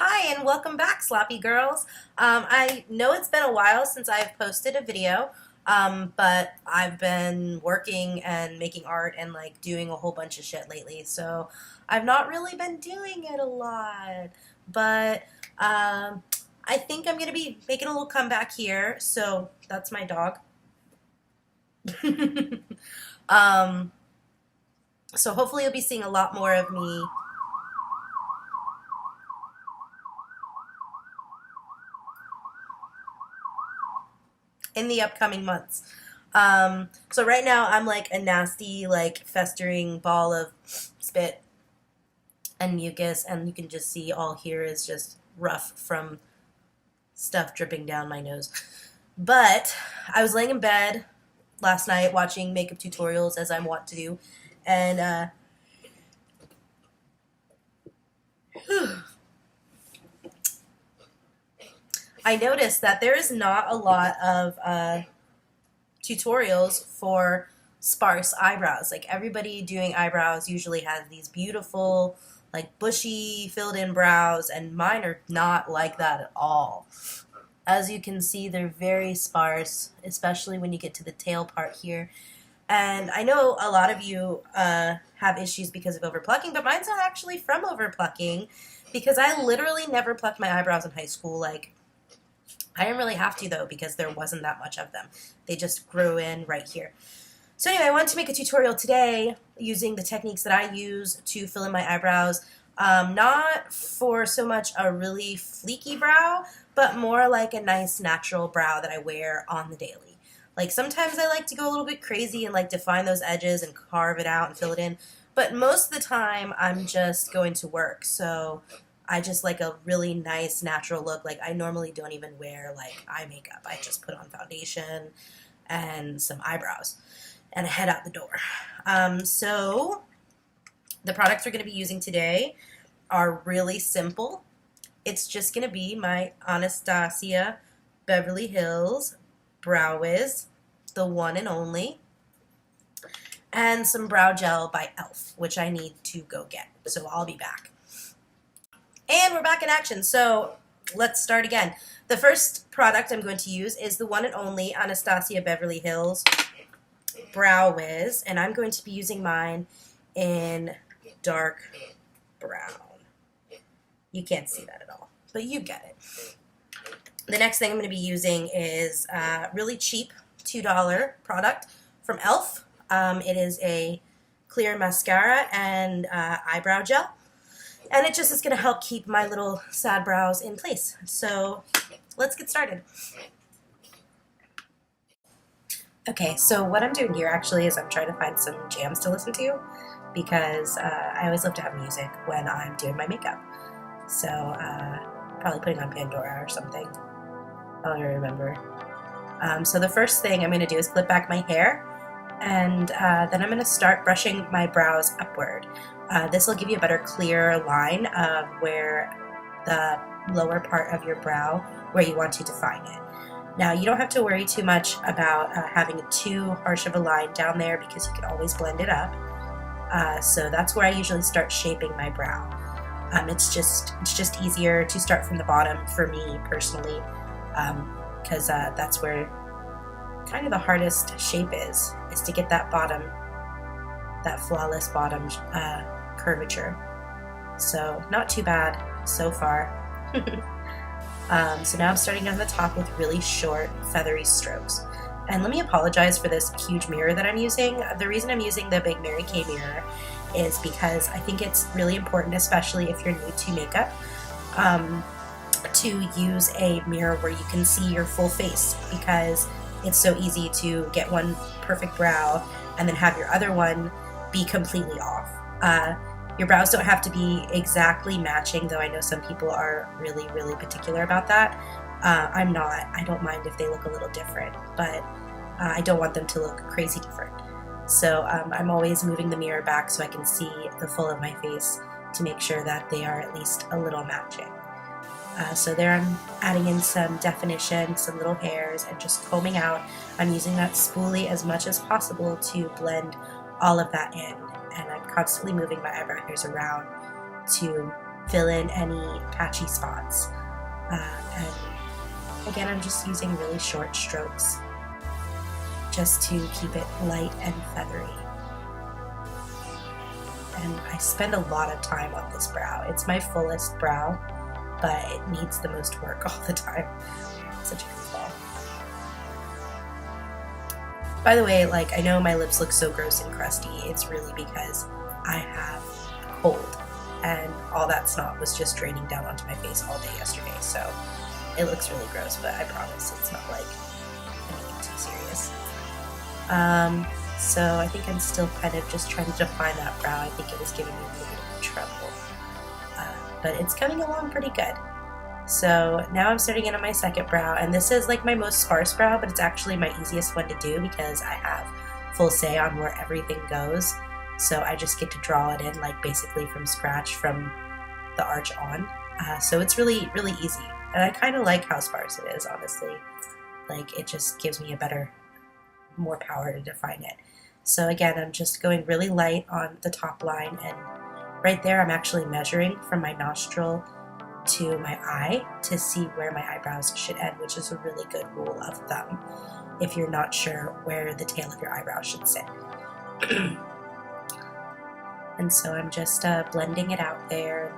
Hi and welcome back, Sloppy Girls. I know it's been a while since I've posted a video, but I've been working and making art and like doing a whole bunch of shit lately, so I've not really been doing it a lot. But I think I'm gonna be making a little comeback here. So that's my dog. um, so hopefully you'll be seeing a lot more of me in the upcoming months. So right now I'm like a nasty, like festering ball of spit and mucus, and you can just see all here is just rough from stuff dripping down my nose. But I was laying in bed last night watching makeup tutorials as I want to do, and I noticed that there is not a lot of tutorials for sparse eyebrows. Like everybody doing eyebrows usually has these beautiful, like bushy, filled in brows, and mine are not like that at all. As you can see, they're very sparse, especially when you get to the tail part here. And I know a lot of you have issues because of overplucking, but mine's not actually from overplucking because I literally never plucked my eyebrows in high school. Like, I didn't really have to though because there wasn't that much of them. They just grew in right here. So anyway, I wanted to make a tutorial today using the techniques that I use to fill in my eyebrows. Not for so much a really fleeky brow, but more like a nice natural brow that I wear on the daily. Like sometimes I like to go a little bit crazy and like define those edges and carve it out and fill it in. But most of the time I'm just going to work. So I just like a really nice natural look. Like I normally don't even wear like eye makeup. I just put on foundation and some eyebrows and head out the door. So the products we're going to be using today are really simple. It's just going to be my Anastasia Beverly Hills Brow Whiz, the one and only, and some brow gel by E.L.F, which I need to go get. So I'll be back. And we're back in action, so let's start again. The first product I'm going to use is the one and only Anastasia Beverly Hills Brow Whiz, and I'm going to be using mine in dark brown. You can't see that at all, but you get it. The next thing I'm going to be using is a really cheap $2 product from E.L.F. It is a clear mascara and eyebrow gel. And it just is going to help keep my little sad brows in place. So let's get started. Okay, so what I'm doing here actually is I'm trying to find some jams to listen to because I always love to have music when I'm doing my makeup. So probably putting on Pandora or something. I don't even remember. So the first thing I'm going to do is clip back my hair, and then I'm going to start brushing my brows upward. This will give you a better, clear line of where the lower part of your brow, where you want to define it. Now, you don't have to worry too much about having too harsh of a line down there because you can always blend it up. So that's where I usually start shaping my brow. It's just easier to start from the bottom for me personally, because that's where kind of the hardest shape is to get that bottom, that flawless bottom curvature. So not too bad so far. So now I'm starting on the top with really short feathery strokes. And let me apologize for this huge mirror that I'm using. The reason I'm using the big Mary Kay mirror is because I think it's really important, especially if you're new to makeup, to use a mirror where you can see your full face, because it's so easy to get one perfect brow and then have your other one be completely off. Your brows don't have to be exactly matching, though I know some people are really, really particular about that. I'm not. I don't mind if they look a little different, but I don't want them to look crazy different. So I'm always moving the mirror back so I can see the full of my face to make sure that they are at least a little matching. So there I'm adding in some definition, some little hairs, and just combing out. I'm using that spoolie as much as possible to blend all of that in. And I'm constantly moving my eyebrow hairs around to fill in any patchy spots. And again, I'm just using really short strokes just to keep it light and feathery. And I spend a lot of time on this brow. It's my fullest brow, but it needs the most work all the time. Such a goofball. By the way, like, I know my lips look so gross and crusty. It's really because I have a cold, and all that snot was just draining down onto my face all day yesterday, so it looks really gross, but I promise it's not like anything too serious. So I think I'm still kind of just trying to define that brow. I think it was giving me a little bit of trouble, but it's coming along pretty good. So now I'm starting in on my second brow, and this is like my most sparse brow, but it's actually my easiest one to do because I have full say on where everything goes. So I just get to draw it in like basically from scratch from the arch on. So it's really, really easy. And I kind of like how sparse it is, honestly. Like, it just gives me more power to define it. So again, I'm just going really light on the top line, and right there I'm actually measuring from my nostril to my eye to see where my eyebrows should end, which is a really good rule of thumb if you're not sure where the tail of your eyebrow should sit. And so I'm just blending it out there,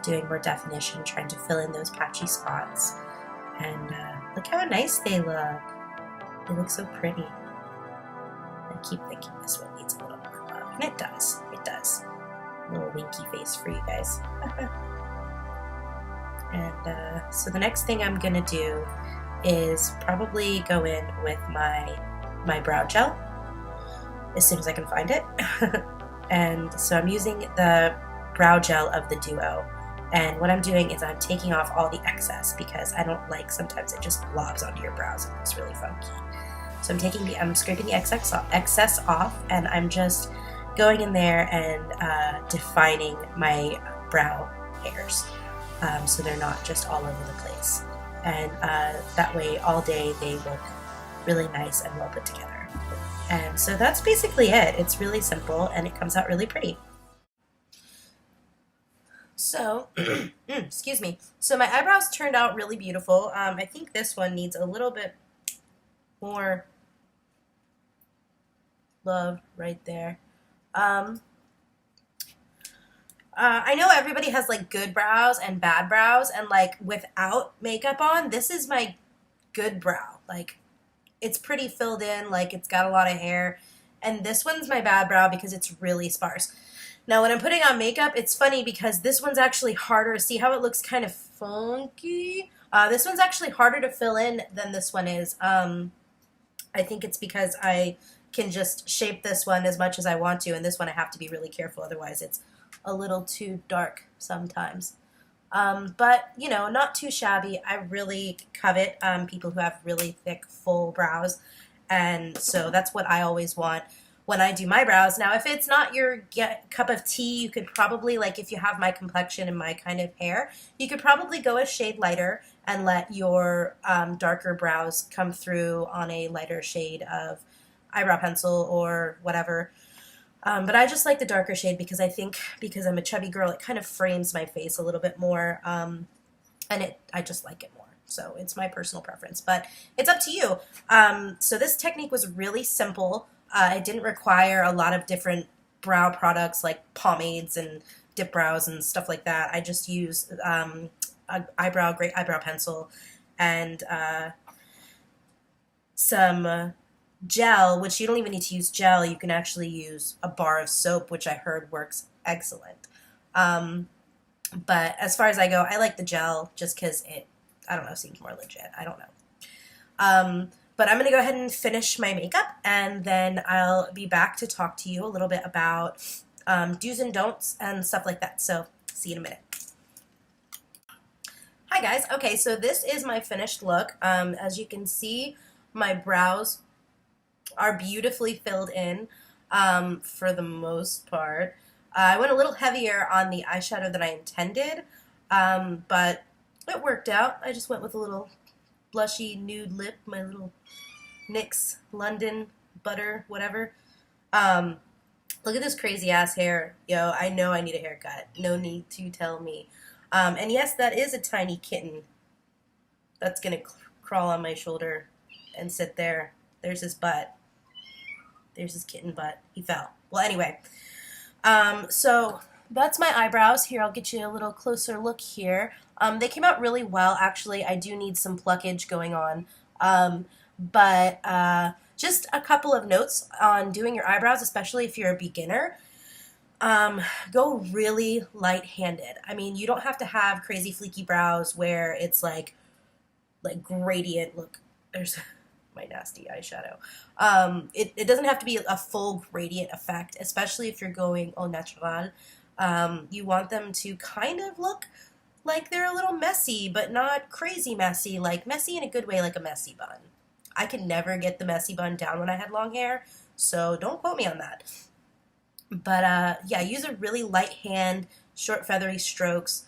doing more definition, trying to fill in those patchy spots. And look how nice they look. They look so pretty. I keep thinking this one needs a little more love, and it does. It does. A little winky face for you guys. And so the next thing I'm gonna do is probably go in with my brow gel as soon as I can find it. And so I'm using the brow gel of the Duo. And what I'm doing is I'm taking off all the excess because I don't like, sometimes it just blobs onto your brows and it's really funky. So I'm scraping the excess off, and I'm just going in there and defining my brow hairs. So they're not just all over the place. And that way all day they look really nice and well put together. And so that's basically it. It's really simple and it comes out really pretty. So, excuse me. So my eyebrows turned out really beautiful. I think this one needs a little bit more love right there. I know everybody has like good brows and bad brows, and like without makeup on, this is my good brow. Like, it's pretty filled in, like it's got a lot of hair, and this one's my bad brow because it's really sparse. Now when I'm putting on makeup, it's funny because this one's actually harder. See how it looks kind of funky? This one's actually harder to fill in than this one is. I think it's because I can just shape this one as much as I want to, and this one I have to be really careful, otherwise it's a little too dark sometimes. But, you know, not too shabby. I really covet people who have really thick, full brows, and so that's what I always want when I do my brows. Now, if it's not your cup of tea, you could probably, like if you have my complexion and my kind of hair, you could probably go a shade lighter and let your darker brows come through on a lighter shade of eyebrow pencil or whatever. But I just like the darker shade because I think because I'm a chubby girl, it kind of frames my face a little bit more, and I just like it more. So it's my personal preference, but it's up to you. So this technique was really simple. It didn't require a lot of different brow products like pomades and dip brows and stuff like that. I just used a great eyebrow pencil and some gel, which you don't even need to use gel. You can actually use a bar of soap, which I heard works excellent. But as far as I go, I like the gel just because it, I don't know, seems more legit. I don't know. But I'm going to go ahead and finish my makeup, and then I'll be back to talk to you a little bit about do's and don'ts and stuff like that. So see you in a minute. Hi guys. Okay, so this is my finished look. As you can see, my brows are beautifully filled in for the most part. I went a little heavier on the eyeshadow than I intended, but it worked out. I just went with a little blushy nude lip, my little NYX London butter, whatever. Look at this crazy ass hair. Yo, I know I need a haircut. No need to tell me. And yes, that is a tiny kitten that's gonna crawl on my shoulder and sit there. There's his butt. There's his kitten butt. He fell. Well, anyway, so that's my eyebrows. Here, I'll get you a little closer look here. They came out really well, actually. I do need some pluckage going on. But just a couple of notes on doing your eyebrows, especially if you're a beginner. Go really light-handed. I mean, you don't have to have crazy fleeky brows where it's like gradient. Look, there's my nasty eyeshadow. It doesn't have to be a full gradient effect, especially if you're going au natural. You want them to kind of look like they're a little messy, but not crazy messy, like messy in a good way, like a messy bun. I could never get the messy bun down when I had long hair, so don't quote me on that. But yeah, use a really light hand, short feathery strokes.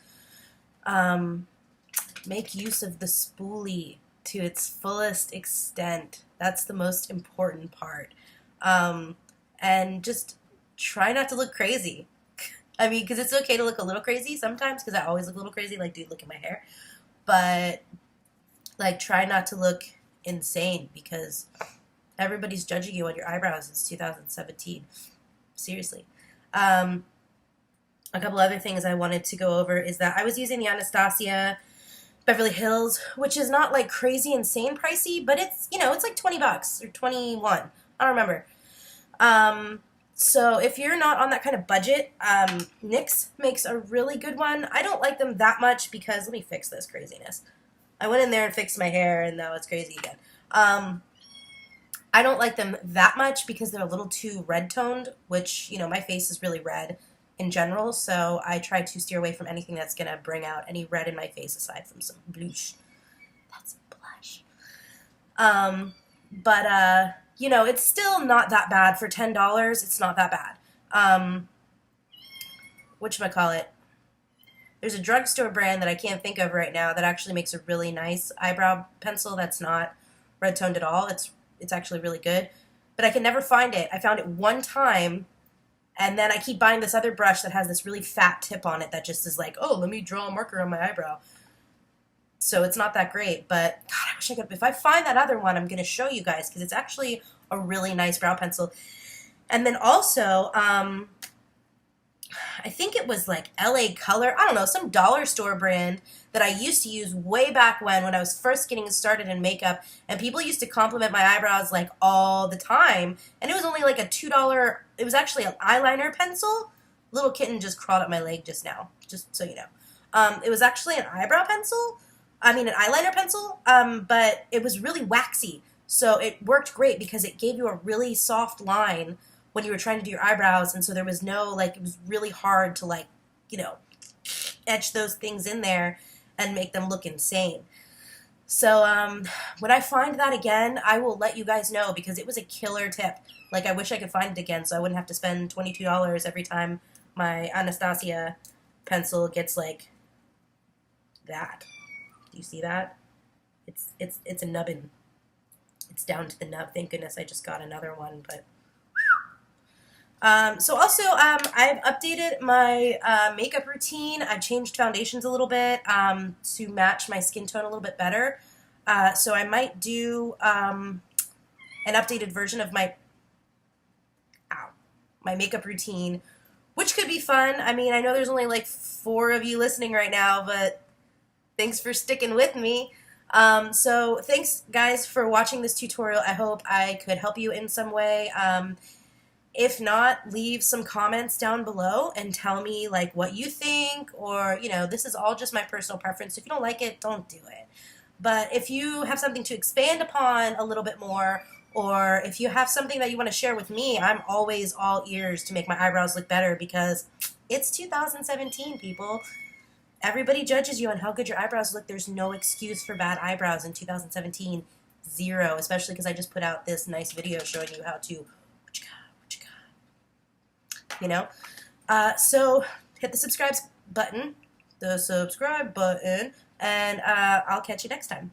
Make use of the spoolie to its fullest extent. That's the most important part. And just try not to look crazy. I mean, because it's okay to look a little crazy sometimes, because I always look a little crazy, like, dude, look at my hair. But, like, try not to look insane, because everybody's judging you on your eyebrows. It's 2017. Seriously. A couple other things I wanted to go over is that I was using the Anastasia Beverly Hills, which is not like crazy insane pricey, but it's, you know, it's like 20 bucks or 21. I don't remember. So if you're not on that kind of budget, NYX makes a really good one. I don't like them that much because, let me fix this craziness. I went in there and fixed my hair and now it's crazy again. I don't like them that much because they're a little too red toned, which, you know, my face is really red in general, so I try to steer away from anything that's going to bring out any red in my face aside from some blush. That's blush. But you know, it's still not that bad for $10. It's not that bad. Whatchamacallit? There's a drugstore brand that I can't think of right now that actually makes a really nice eyebrow pencil that's not red toned at all. It's actually really good, but I can never find it. I found it one time, and then I keep buying this other brush that has this really fat tip on it that just is like, oh, let me draw a marker on my eyebrow. So it's not that great, but God, I wish I could. If I find that other one, I'm going to show you guys because it's actually a really nice brow pencil. And then also, I think it was like LA Color, I don't know, some dollar store brand that I used to use way back when I was first getting started in makeup, and people used to compliment my eyebrows like all the time, and it was only like a $2, it was actually an eyeliner pencil. Little kitten just crawled up my leg just now, just so you know. It was actually an eyebrow pencil, an eyeliner pencil, but it was really waxy, so it worked great because it gave you a really soft line when you were trying to do your eyebrows, and so there was no, like, it was really hard to, like, you know, etch those things in there and make them look insane. So when I find that again, I will let you guys know because it was a killer tip. Like, I wish I could find it again so I wouldn't have to spend $22 every time my Anastasia pencil gets like that. Do you see that? It's a nubbin. It's down to the nub. Thank goodness I just got another one, but so also, I've updated my makeup routine. I've changed foundations a little bit to match my skin tone a little bit better. So I might do an updated version of my makeup routine, which could be fun. I mean, I know there's only like 4 of you listening right now, but thanks for sticking with me. So thanks, guys, for watching this tutorial. I hope I could help you in some way. If not, leave some comments down below and tell me like what you think, or, you know, this is all just my personal preference. If you don't like it, don't do it. But if you have something to expand upon a little bit more, or if you have something that you want to share with me, I'm always all ears to make my eyebrows look better because it's 2017, people. Everybody judges you on how good your eyebrows look. There's no excuse for bad eyebrows in 2017. Zero, especially because I just put out this nice video showing you how to, you know. So hit the subscribe button, and I'll catch you next time.